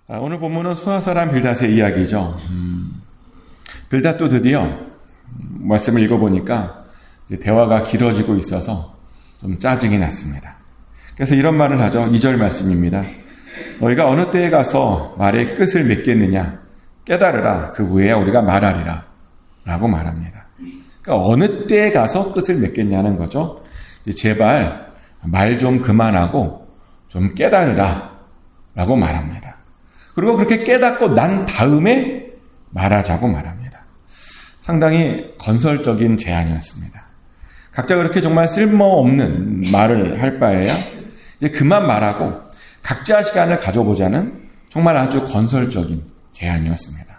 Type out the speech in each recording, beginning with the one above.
오늘 본문은 수하사람 빌닷의 이야기죠. 빌닷도 드디어 말씀을 읽어보니까 이제 대화가 길어지고 있어서 좀 짜증이 났습니다. 그래서 이런 말을 하죠. 2절 말씀입니다. 너희가 어느 때에 가서 말의 끝을 맺겠느냐 깨달으라. 그 후에야 우리가 말하리라 라고 말합니다. 그러니까 어느 때에 가서 끝을 맺겠냐는 거죠. 이제 제발 말 좀 그만하고 좀 깨달으라 라고 말합니다. 그리고 그렇게 깨닫고 난 다음에 말하자고 말합니다. 상당히 건설적인 제안이었습니다. 각자 그렇게 정말 쓸모없는 말을 할 바에야 이제 그만 말하고 각자 시간을 가져보자는 정말 아주 건설적인 제안이었습니다.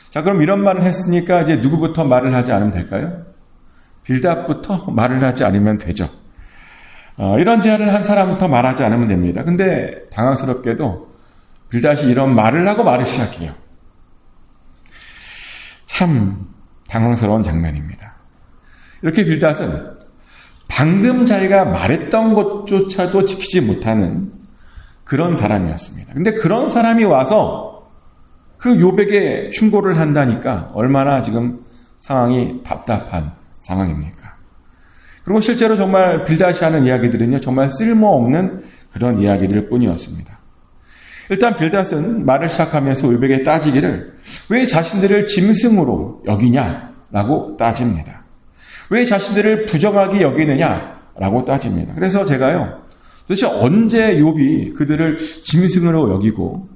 자, 그럼 이런 말을 했으니까 이제 누구부터 말을 하지 않으면 될까요? 빌닷부터 말을 하지 않으면 되죠. 이런 제안을 한 사람부터 말하지 않으면 됩니다. 근데 당황스럽게도 빌닷이 이런 말을 하고 말을 시작해요. 참 당황스러운 장면입니다. 이렇게 빌닷은 방금 자기가 말했던 것조차도 지키지 못하는 그런 사람이었습니다. 근데 그런 사람이 와서 그 욥에게 충고를 한다니까 얼마나 지금 상황이 답답한 상황입니까? 그리고 실제로 정말 빌닷이 하는 이야기들은요, 정말 쓸모없는 그런 이야기들 뿐이었습니다. 일단 빌닷은 말을 시작하면서 욥에게 따지기를 왜 자신들을 짐승으로 여기냐라고 따집니다. 왜 자신들을 부정하게 여기느냐라고 따집니다. 그래서 제가요, 도대체 언제 욥이 그들을 짐승으로 여기고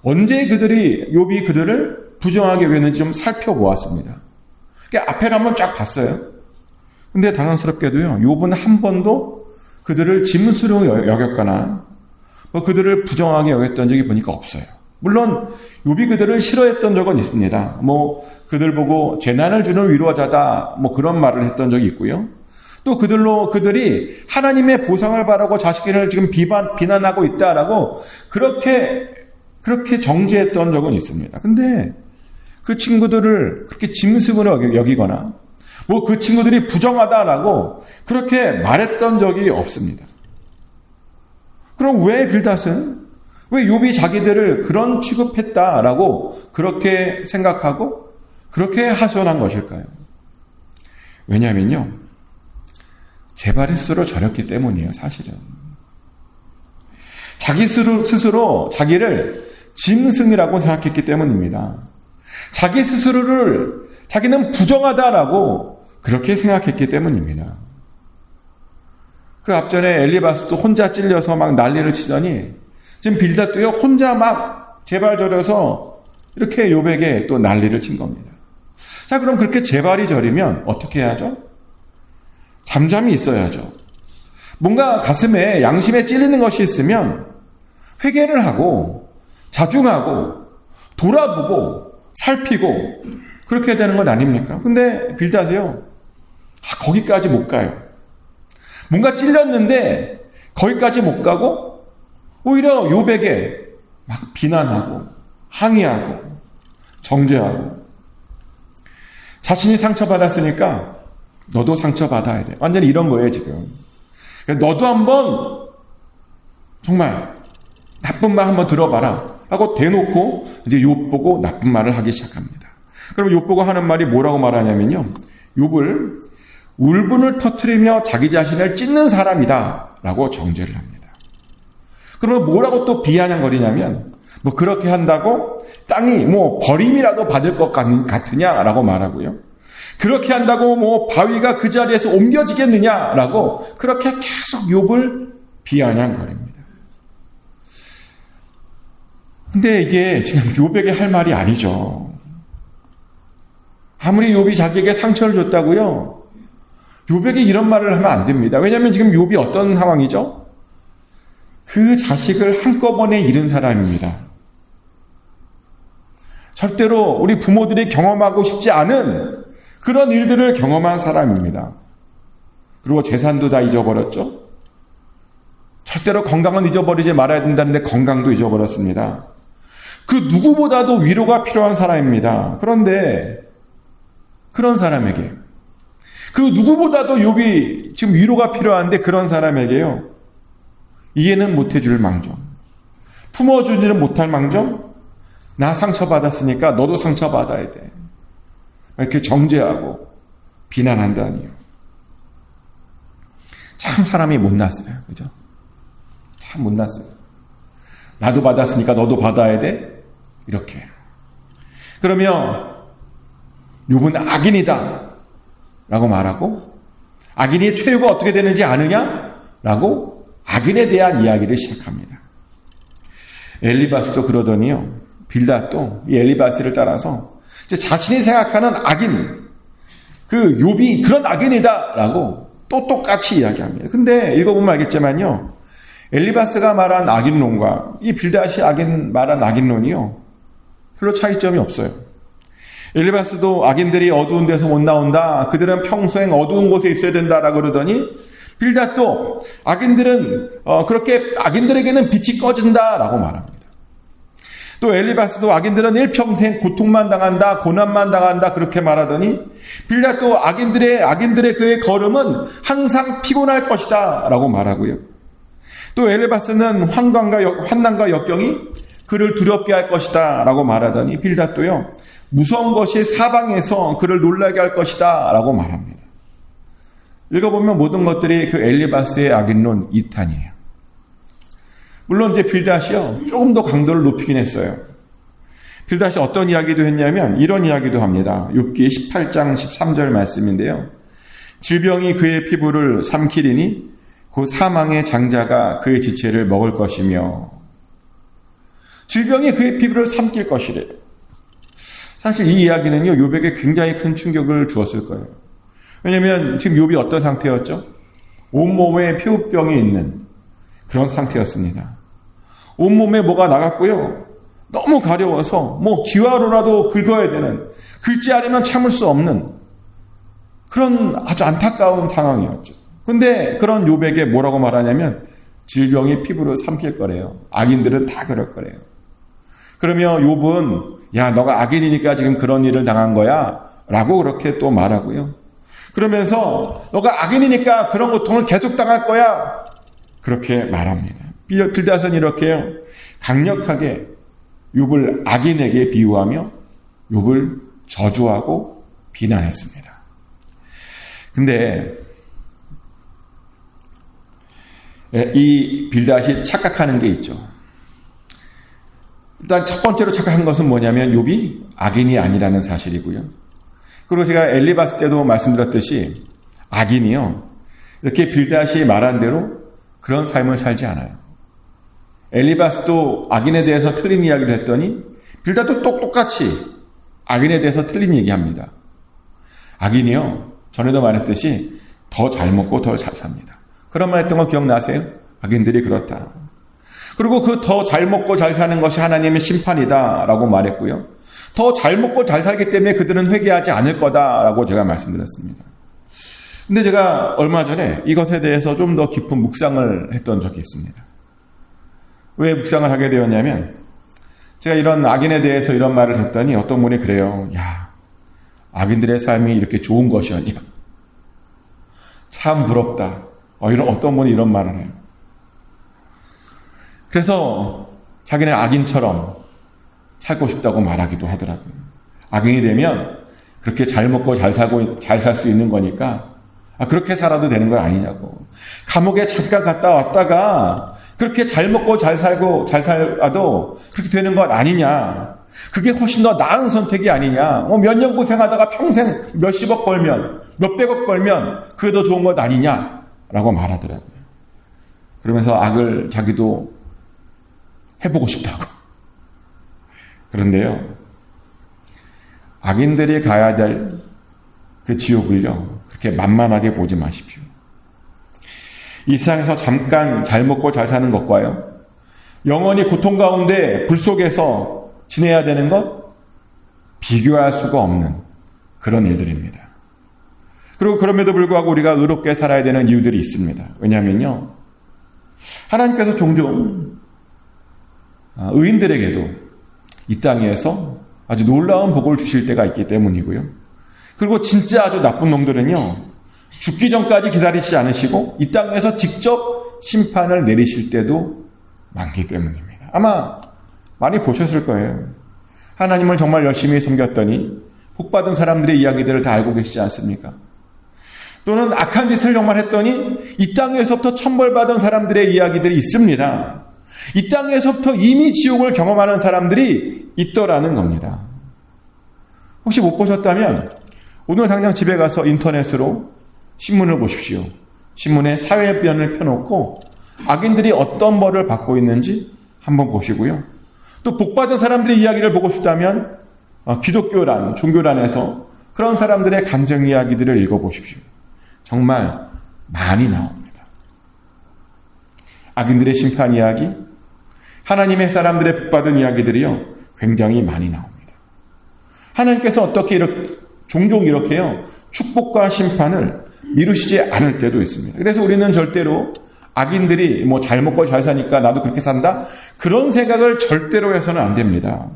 언제 욥이 그들을 부정하게 여겼는지 좀 살펴보았습니다. 앞에를 한번 쫙 봤어요. 근데 당황스럽게도요, 욥은 한 번도 그들을 짐승으로 여겼거나 그들을 부정하게 여겼던 적이 보니까 없어요. 물론 욥이 그들을 싫어했던 적은 있습니다. 그들 보고 재난을 주는 위로자다 그런 말을 했던 적이 있고요. 또 그들이 하나님의 보상을 바라고 자신을 지금 비난하고 있다라고 그렇게 정죄했던 적은 있습니다. 근데 그 친구들을 그렇게 짐승으로 여기거나 그 친구들이 부정하다라고 그렇게 말했던 적이 없습니다. 그럼 왜 빌닷은 왜 욥이 자기들을 그런 취급했다라고 그렇게 생각하고 그렇게 하소연한 것일까요? 왜냐하면요, 제발 스스로 저렸기 때문이에요. 사실은 자기 스스로 자기를 짐승이라고 생각했기 때문입니다. 자기 스스로를 자기는 부정하다라고 그렇게 생각했기 때문입니다. 그 앞전에 엘리바스도 혼자 찔려서 막 난리를 치더니 지금 빌닷도요, 혼자 막 제발 저려서 이렇게 욥에게 또 난리를 친 겁니다. 자, 그럼 그렇게 제발이 저리면 어떻게 해야죠? 잠잠히 있어야죠. 뭔가 가슴에 양심에 찔리는 것이 있으면 회개를 하고 자중하고 돌아보고 살피고 그렇게 되는 건 아닙니까? 근데 빌닷이요, 거기까지 못 가요. 뭔가 찔렸는데 거기까지 못 가고 오히려 욥에게 막 비난하고 항의하고 정죄하고 자신이 상처받았으니까 너도 상처받아야 돼. 완전히 이런 거예요, 지금. 너도 한번 정말 나쁜 말 한번 들어봐라 하고 대놓고 이제 욥 보고 나쁜 말을 하기 시작합니다. 그럼 욥 보고 하는 말이 뭐라고 말하냐면요, 욥을 울분을 터뜨리며 자기 자신을 찢는 사람이다 라고 정죄를 합니다. 그러면 뭐라고 또 비아냥거리냐면 그렇게 한다고 땅이 버림이라도 받을 것 같으냐라고 말하고요. 그렇게 한다고 바위가 그 자리에서 옮겨지겠느냐라고 그렇게 계속 욥을 비아냥거립니다. 근데 이게 지금 욥에게 할 말이 아니죠. 아무리 욥이 자기에게 상처를 줬다고요, 욥에게 이런 말을 하면 안 됩니다. 왜냐하면 지금 욥이 어떤 상황이죠? 그 자식을 한꺼번에 잃은 사람입니다. 절대로 우리 부모들이 경험하고 싶지 않은 그런 일들을 경험한 사람입니다. 그리고 재산도 다 잊어버렸죠. 절대로 건강은 잊어버리지 말아야 된다는데 건강도 잊어버렸습니다. 그 누구보다도 위로가 필요한 사람입니다. 그런데 그런 사람에게, 그 누구보다도 욥이 지금 위로가 필요한데 그런 사람에게요, 이해는 못해줄 망정 품어주지는 못할 망정 나 상처받았으니까 너도 상처받아야 돼. 이렇게 정죄하고 비난한다니요. 참 사람이 못났어요. 그죠? 참 못났어요. 나도 받았으니까 너도 받아야 돼. 이렇게. 그러면 욥은 악인이다 라고 말하고, 악인의 최후가 어떻게 되는지 아느냐? 라고 악인에 대한 이야기를 시작합니다. 엘리바스도 그러더니요, 빌닷도 이 엘리바스를 따라서 이제 자신이 생각하는 악인, 그 욥이 그런 악인이다 라고 또 똑같이 이야기합니다. 근데 읽어보면 알겠지만요, 엘리바스가 말한 악인론과 이 빌닷이 말한 악인론이요, 별로 차이점이 없어요. 엘리바스도 악인들이 어두운 데서 못 나온다, 그들은 평소엔 어두운 곳에 있어야 된다라고 그러더니, 빌닷도 악인들은 그렇게 악인들에게는 빛이 꺼진다라고 말합니다. 또 엘리바스도 악인들은 일평생 고통만 당한다, 고난만 당한다 그렇게 말하더니, 빌닷도 악인들의 그의 걸음은 항상 피곤할 것이다라고 말하고요. 또 엘리바스는 환난과 역경이 그를 두렵게 할 것이다라고 말하더니, 빌닷도요, 무서운 것이 사방에서 그를 놀라게 할 것이다 라고 말합니다. 읽어보면 모든 것들이 그 엘리바스의 악인론 2탄이에요. 물론 이제 빌닷이요, 조금 더 강도를 높이긴 했어요. 빌닷이 어떤 이야기도 했냐면 이런 이야기도 합니다. 욥기 18장 13절 말씀인데요. 질병이 그의 피부를 삼키리니 그 사망의 장자가 그의 지체를 먹을 것이며, 질병이 그의 피부를 삼킬 것이래요. 사실 이 이야기는요, 욥에게 굉장히 큰 충격을 주었을 거예요. 왜냐하면 지금 욥이 어떤 상태였죠? 온몸에 피부병이 있는 그런 상태였습니다. 온몸에 뭐가 나갔고요, 너무 가려워서 기와로라도 긁어야 되는, 긁지 않으면 참을 수 없는 그런 아주 안타까운 상황이었죠. 근데 그런 욥에게 뭐라고 말하냐면 질병이 피부를 삼킬 거래요. 악인들은 다 그럴 거래요. 그러면 욥은 야, 너가 악인이니까 지금 그런 일을 당한 거야 라고 그렇게 또 말하고요. 그러면서 너가 악인이니까 그런 고통을 계속 당할 거야 그렇게 말합니다. 빌닷은 이렇게요, 강력하게 욥을 악인에게 비유하며 욥을 저주하고 비난했습니다. 근데 이 빌닷이 착각하는 게 있죠. 일단 첫 번째로 착각한 것은 뭐냐면 욥이 악인이 아니라는 사실이고요. 그리고 제가 엘리바스 때도 말씀드렸듯이 악인이요, 이렇게 빌닷이 말한 대로 그런 삶을 살지 않아요. 엘리바스도 악인에 대해서 틀린 이야기를 했더니 빌닷도 똑같이 악인에 대해서 틀린 얘기합니다. 악인이요, 전에도 말했듯이 더 잘 먹고 더 잘 삽니다. 그런 말 했던 거 기억나세요? 악인들이 그렇다. 그리고 그 더 잘 먹고 잘 사는 것이 하나님의 심판이다라고 말했고요. 더 잘 먹고 잘 살기 때문에 그들은 회개하지 않을 거다라고 제가 말씀드렸습니다. 근데 제가 얼마 전에 이것에 대해서 좀 더 깊은 묵상을 했던 적이 있습니다. 왜 묵상을 하게 되었냐면, 제가 이런 악인에 대해서 이런 말을 했더니 어떤 분이 그래요. 야, 악인들의 삶이 이렇게 좋은 것이었냐? 참 부럽다. 어떤 분이 이런 말을 해요. 그래서 자기는 악인처럼 살고 싶다고 말하기도 하더라고요. 악인이 되면 그렇게 잘 먹고 잘 살고 잘 살 수 있는 거니까 그렇게 살아도 되는 거 아니냐고. 감옥에 잠깐 갔다 왔다가 그렇게 잘 먹고 잘 살고 잘 살아도 그렇게 되는 것 아니냐. 그게 훨씬 더 나은 선택이 아니냐. 몇 년 고생하다가 평생 몇십억 벌면, 몇백억 벌면 그게 더 좋은 것 아니냐라고 말하더라고요. 그러면서 악을 자기도 해보고 싶다고. 그런데요, 악인들이 가야 될 그 지옥을요, 그렇게 만만하게 보지 마십시오. 이 세상에서 잠깐 잘 먹고 잘 사는 것과요, 영원히 고통 가운데 불 속에서 지내야 되는 것, 비교할 수가 없는 그런 일들입니다. 그리고 그럼에도 불구하고 우리가 의롭게 살아야 되는 이유들이 있습니다. 왜냐하면요, 하나님께서 종종 의인들에게도 이 땅에서 아주 놀라운 복을 주실 때가 있기 때문이고요. 그리고 진짜 아주 나쁜 놈들은요, 죽기 전까지 기다리지 않으시고 이 땅에서 직접 심판을 내리실 때도 많기 때문입니다. 아마 많이 보셨을 거예요. 하나님을 정말 열심히 섬겼더니 복받은 사람들의 이야기들을 다 알고 계시지 않습니까? 또는 악한 짓을 정말 했더니 이 땅에서부터 천벌받은 사람들의 이야기들이 있습니다. 이 땅에서부터 이미 지옥을 경험하는 사람들이 있더라는 겁니다. 혹시 못 보셨다면 오늘 당장 집에 가서 인터넷으로 신문을 보십시오. 신문에 사회변을 펴놓고 악인들이 어떤 벌을 받고 있는지 한번 보시고요. 또 복받은 사람들의 이야기를 보고 싶다면 기독교란, 종교란에서 그런 사람들의 간증 이야기들을 읽어보십시오. 정말 많이 나옵니다. 악인들의 심판 이야기, 하나님의 사람들의 복받은 이야기들이요, 굉장히 많이 나옵니다. 하나님께서 어떻게 종종 이렇게요, 축복과 심판을 미루시지 않을 때도 있습니다. 그래서 우리는 절대로 악인들이 잘 먹고 잘 사니까 나도 그렇게 산다, 그런 생각을 절대로 해서는 안 됩니다.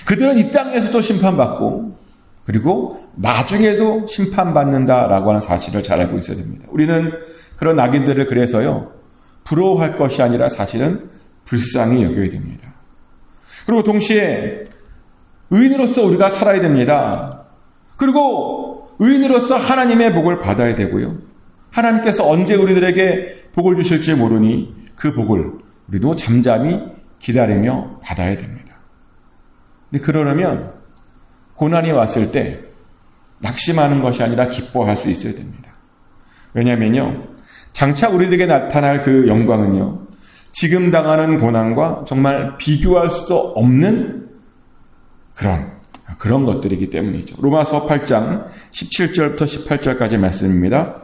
그들은 이 땅에서도 심판받고 그리고 나중에도 심판받는다라고 하는 사실을 잘 알고 있어야 됩니다. 우리는 그런 악인들을 그래서요, 부러워할 것이 아니라 사실은 불쌍히 여겨야 됩니다. 그리고 동시에 의인으로서 우리가 살아야 됩니다. 그리고 의인으로서 하나님의 복을 받아야 되고요. 하나님께서 언제 우리들에게 복을 주실지 모르니 그 복을 우리도 잠잠히 기다리며 받아야 됩니다. 근데 그러려면 고난이 왔을 때 낙심하는 것이 아니라 기뻐할 수 있어야 됩니다. 왜냐하면요, 장차 우리들에게 나타날 그 영광은요, 지금 당하는 고난과 정말 비교할 수 없는 그런 것들이기 때문이죠. 로마서 8장 17절부터 18절까지 말씀입니다.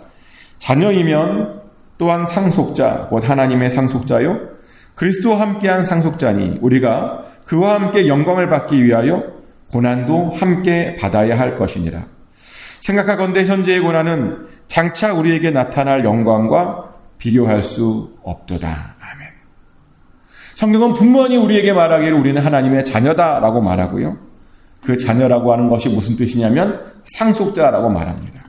자녀이면 또한 상속자, 곧 하나님의 상속자요, 그리스도와 함께한 상속자니 우리가 그와 함께 영광을 받기 위하여 고난도 함께 받아야 할 것이니라. 생각하건대 현재의 고난은 장차 우리에게 나타날 영광과 비교할 수 없도다. 아멘. 성경은 분명히 우리에게 말하기를 우리는 하나님의 자녀다라고 말하고요. 그 자녀라고 하는 것이 무슨 뜻이냐면 상속자라고 말합니다.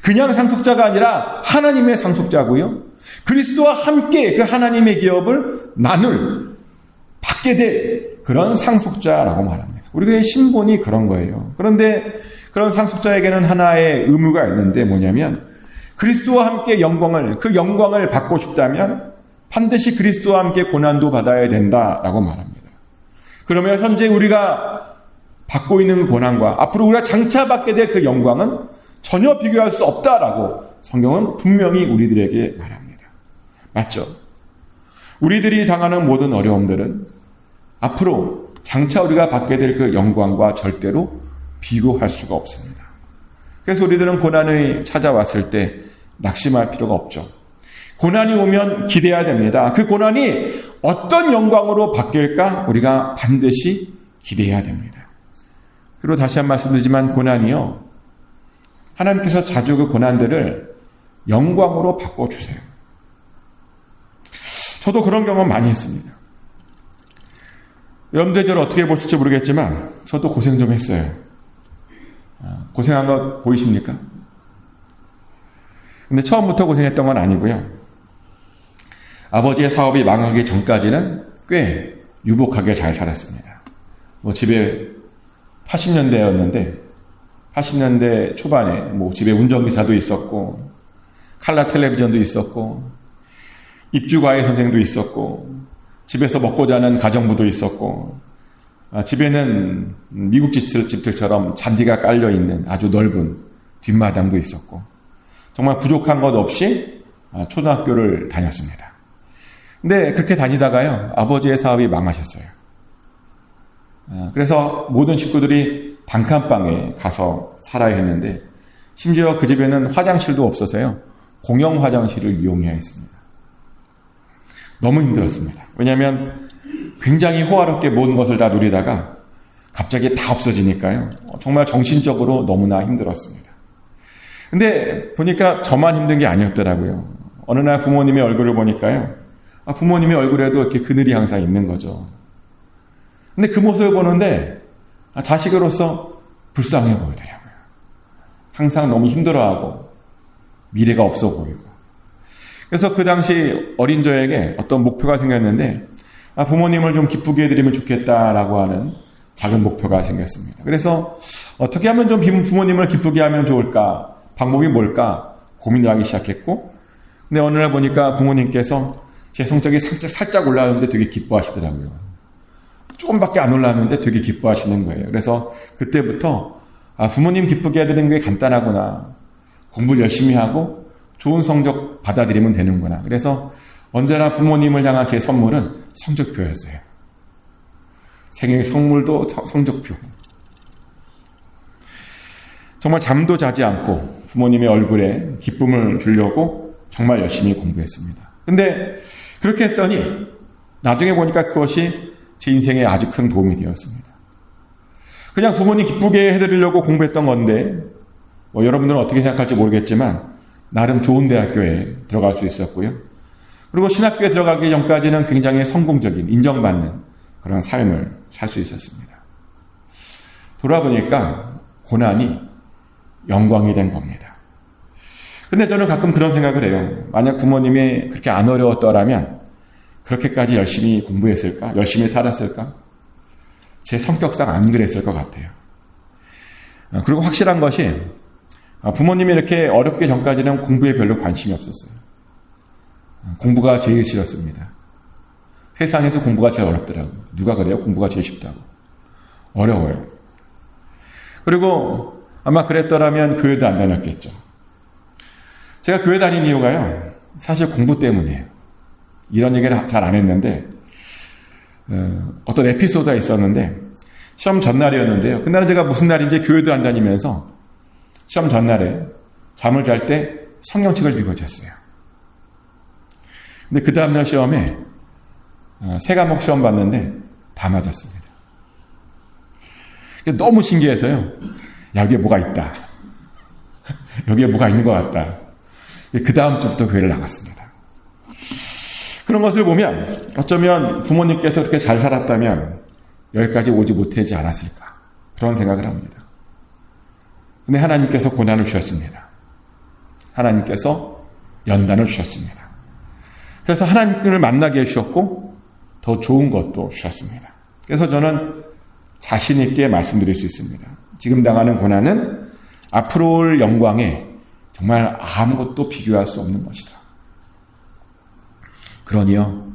그냥 상속자가 아니라 하나님의 상속자고요. 그리스도와 함께 그 하나님의 기업을 받게 될 그런 상속자라고 말합니다. 우리의 신분이 그런 거예요. 그런데 그런 상속자에게는 하나의 의무가 있는데 뭐냐면 그리스도와 함께 그 영광을 받고 싶다면 반드시 그리스도와 함께 고난도 받아야 된다라고 말합니다. 그러면 현재 우리가 받고 있는 고난과 앞으로 우리가 장차 받게 될 그 영광은 전혀 비교할 수 없다라고 성경은 분명히 우리들에게 말합니다. 맞죠? 우리들이 당하는 모든 어려움들은 앞으로 장차 우리가 받게 될 그 영광과 절대로 비교할 수가 없습니다. 그래서 우리들은 고난이 찾아왔을 때 낙심할 필요가 없죠. 고난이 오면 기대해야 됩니다. 그 고난이 어떤 영광으로 바뀔까 우리가 반드시 기대해야 됩니다. 그리고 다시 한 번 말씀드리지만 고난이요, 하나님께서 자주 그 고난들을 영광으로 바꿔주세요. 저도 그런 경험 많이 했습니다. 여러분들 저를 어떻게 보실지 모르겠지만 저도 고생 좀 했어요. 고생한 거 보이십니까? 근데 처음부터 고생했던 건 아니고요. 아버지의 사업이 망하기 전까지는 꽤 유복하게 잘 살았습니다. 집에 80년대였는데 80년대 초반에 집에 운전기사도 있었고 칼라 텔레비전도 있었고 입주과외 선생도 있었고 집에서 먹고 자는 가정부도 있었고 집에는 미국 집들처럼 잔디가 깔려있는 아주 넓은 뒷마당도 있었고 정말 부족한 것 없이 초등학교를 다녔습니다. 근데 그렇게 다니다가요, 아버지의 사업이 망하셨어요. 그래서 모든 식구들이 단칸방에 가서 살아야 했는데 심지어 그 집에는 화장실도 없어서요, 공용 화장실을 이용해야 했습니다. 너무 힘들었습니다. 왜냐하면 굉장히 호화롭게 모든 것을 다 누리다가 갑자기 다 없어지니까요, 정말 정신적으로 너무나 힘들었습니다. 근데 보니까 저만 힘든 게 아니었더라고요. 어느 날 부모님의 얼굴을 보니까요, 부모님의 얼굴에도 이렇게 그늘이 항상 있는 거죠. 근데 그 모습을 보는데 자식으로서 불쌍해 보이더라고요. 항상 너무 힘들어하고 미래가 없어 보이고. 그래서 그 당시 어린 저에게 어떤 목표가 생겼는데 부모님을 좀 기쁘게 해드리면 좋겠다라고 하는 작은 목표가 생겼습니다. 그래서 어떻게 하면 좀 부모님을 기쁘게 하면 좋을까? 방법이 뭘까? 고민을 하기 시작했고, 근데 어느 날 보니까 부모님께서 제 성적이 살짝 올라왔는데 되게 기뻐하시더라고요. 조금밖에 안 올라왔는데 되게 기뻐하시는 거예요. 그래서 그때부터 부모님 기쁘게 해드리는 게 간단하구나. 공부를 열심히 하고 좋은 성적 받아들이면 되는구나. 그래서 언제나 부모님을 향한 제 선물은 성적표였어요. 생일 선물도 성적표. 정말 잠도 자지 않고 부모님의 얼굴에 기쁨을 주려고 정말 열심히 공부했습니다. 근데 그렇게 했더니 나중에 보니까 그것이 제 인생에 아주 큰 도움이 되었습니다. 그냥 부모님 기쁘게 해드리려고 공부했던 건데 여러분들은 어떻게 생각할지 모르겠지만 나름 좋은 대학교에 들어갈 수 있었고요. 그리고 신학교에 들어가기 전까지는 굉장히 성공적인, 인정받는 그런 삶을 살 수 있었습니다. 돌아보니까 고난이 영광이 된 겁니다. 근데 저는 가끔 그런 생각을 해요. 만약 부모님이 그렇게 안 어려웠더라면 그렇게까지 열심히 공부했을까? 열심히 살았을까? 제 성격상 안 그랬을 것 같아요. 그리고 확실한 것이 부모님이 이렇게 어렵기 전까지는 공부에 별로 관심이 없었어요. 공부가 제일 싫었습니다. 세상에서 공부가 제일 어렵더라고요. 누가 그래요? 공부가 제일 쉽다고. 어려워요. 그리고 아마 그랬더라면 교회도 안 다녔겠죠. 제가 교회 다닌 이유가요. 사실 공부 때문이에요. 이런 얘기를 잘 안 했는데 어떤 에피소드가 있었는데 시험 전날이었는데요. 그날은 제가 무슨 날인지 교회도 안 다니면서 시험 전날에 잠을 잘 때 성경책을 읽고 잤어요. 근데 그 다음날 시험에 세 과목 시험 봤는데 다 맞았습니다. 너무 신기해서요. 야, 여기에 뭐가 있다. 여기에 뭐가 있는 것 같다. 그 다음 주부터 교회를 나갔습니다. 그런 것을 보면 어쩌면 부모님께서 그렇게 잘 살았다면 여기까지 오지 못하지 않았을까. 그런 생각을 합니다. 근데 하나님께서 고난을 주셨습니다. 하나님께서 연단을 주셨습니다. 그래서 하나님을 만나게 해주셨고 더 좋은 것도 주셨습니다. 그래서 저는 자신 있게 말씀드릴 수 있습니다. 지금 당하는 고난은 앞으로 올 영광에 정말 아무것도 비교할 수 없는 것이다. 그러니요,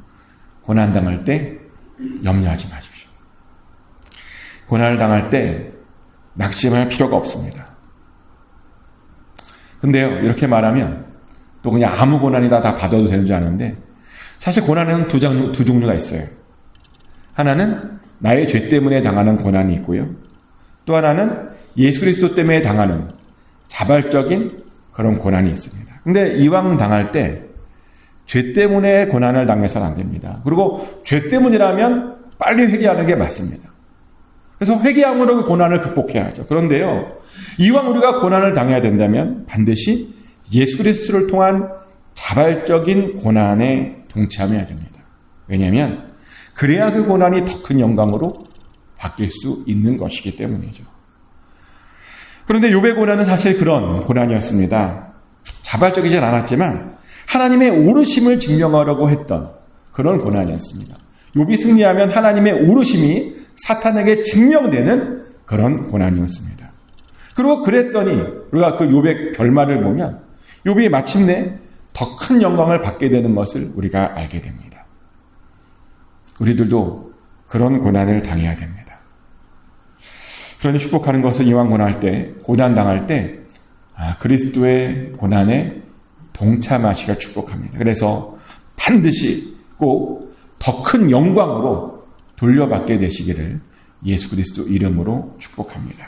고난당할 때 염려하지 마십시오. 고난을 당할 때 낙심할 필요가 없습니다. 근데요, 이렇게 말하면 또 그냥 아무 고난이다 다 받아도 되는 줄 아는데 사실 고난은 두 종류가 있어요. 하나는 나의 죄 때문에 당하는 고난이 있고요. 또 하나는 예수 그리스도 때문에 당하는 자발적인 그런 고난이 있습니다. 근데 이왕 당할 때 죄 때문에 고난을 당해서는 안 됩니다. 그리고 죄 때문이라면 빨리 회개하는 게 맞습니다. 그래서 회개함으로 그 고난을 극복해야죠. 그런데요, 이왕 우리가 고난을 당해야 된다면 반드시 예수 그리스도를 통한 자발적인 고난에 동참해야 됩니다. 왜냐하면 그래야 그 고난이 더 큰 영광으로 바뀔 수 있는 것이기 때문이죠. 그런데 욥의 고난은 사실 그런 고난이었습니다. 자발적이진 않았지만 하나님의 오르심을 증명하려고 했던 그런 고난이었습니다. 욥이 승리하면 하나님의 오르심이 사탄에게 증명되는 그런 고난이었습니다. 그리고 그랬더니 우리가 그 욥의 결말을 보면 욥이 마침내 더 큰 영광을 받게 되는 것을 우리가 알게 됩니다. 우리들도 그런 고난을 당해야 됩니다. 그러니 축복하는 것은 이왕 고난할 때, 고난 당할 때 그리스도의 고난에 동참하시기를 축복합니다. 그래서 반드시 꼭 더 큰 영광으로 돌려받게 되시기를 예수 그리스도 이름으로 축복합니다.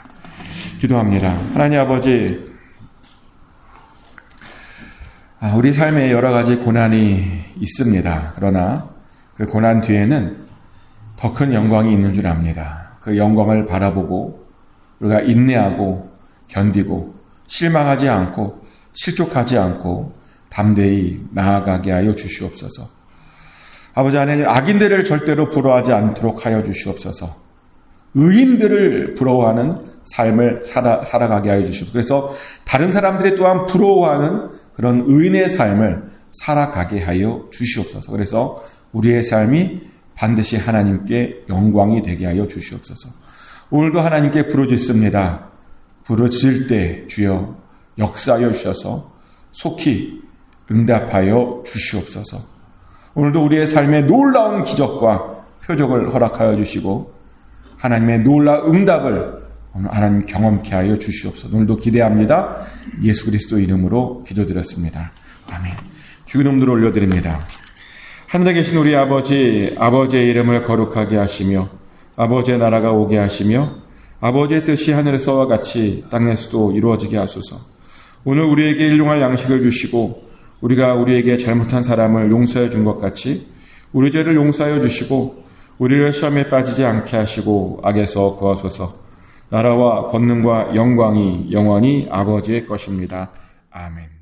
기도합니다. 하나님 아버지, 우리 삶에 여러 가지 고난이 있습니다. 그러나 그 고난 뒤에는 더 큰 영광이 있는 줄 압니다. 그 영광을 바라보고 우리가 인내하고 견디고 실망하지 않고 실족하지 않고 담대히 나아가게 하여 주시옵소서. 아버지 하나님, 악인들을 절대로 부러워하지 않도록 하여 주시옵소서. 의인들을 부러워하는 삶을 살아가게 하여 주시옵소서. 그래서 다른 사람들이 또한 부러워하는 그런 의인의 삶을 살아가게 하여 주시옵소서. 그래서 우리의 삶이 반드시 하나님께 영광이 되게 하여 주시옵소서. 오늘도 하나님께 부르짖습니다. 부르짖을 때 주여 역사하여 주셔서 속히 응답하여 주시옵소서. 오늘도 우리의 삶에 놀라운 기적과 표적을 허락하여 주시고 하나님의 놀라운 응답을 오늘 하나님 경험케 하여 주시옵소서. 오늘도 기대합니다. 예수 그리스도 이름으로 기도드렸습니다. 아멘. 주기도문을 올려드립니다. 하늘에 계신 우리 아버지, 아버지의 이름을 거룩하게 하시며 아버지의 나라가 오게 하시며 아버지의 뜻이 하늘에서와 같이 땅에서도 이루어지게 하소서. 오늘 우리에게 일용할 양식을 주시고 우리가 우리에게 잘못한 사람을 용서해 준 것 같이 우리 죄를 용서하여 주시고 우리를 시험에 빠지지 않게 하시고 악에서 구하소서. 나라와 권능과 영광이 영원히 아버지의 것입니다. 아멘.